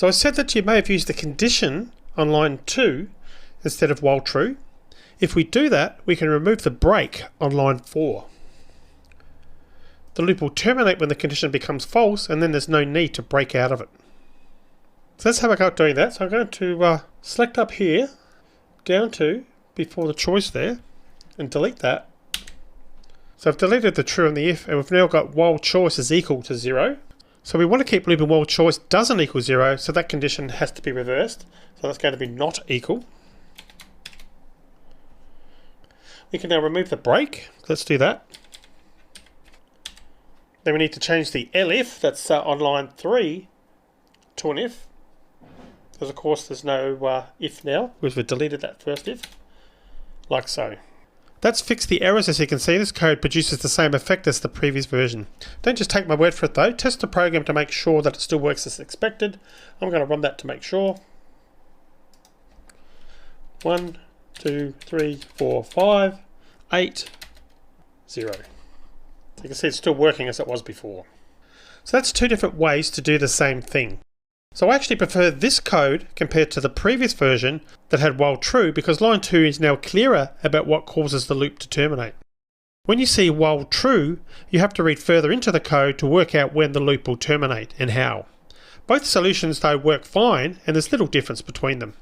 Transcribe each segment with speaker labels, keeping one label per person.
Speaker 1: So I said that you may have used the condition on line 2 instead of while true. If we do that, we can remove the break on line 4. The loop will terminate when the condition becomes false, and then there's no need to break out of it. So let's have a go at doing that. So I'm going to select up here, down to before the choice there, and delete that. So I've deleted the true and the if, and we've now got while choice is equal to 0. So we want to keep looping while choice doesn't equal 0, so that condition has to be reversed. So that's going to be not equal. We can now remove the break. Let's do that. Then we need to change the elif, that's on line 3, to an if. Because of course there's no if now, because we've deleted that first if. Like so. That's fixed the errors. As you can see, this code produces the same effect as the previous version. Don't just take my word for it though. Test the program to make sure that it still works as expected. I'm going to run that to make sure. 1, 2, 3, 4, 5, 8, 0. So you can see it's still working as it was before. So that's two different ways to do the same thing. So I actually prefer this code compared to the previous version that had while true, because line 2 is now clearer about what causes the loop to terminate. When you see while true, you have to read further into the code to work out when the loop will terminate and how. Both solutions though work fine, and there's little difference between them.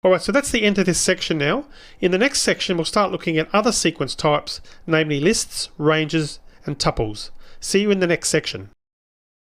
Speaker 1: Alright, so that's the end of this section now. In the next section we'll start looking at other sequence types, namely lists, ranges and tuples. See you in the next section.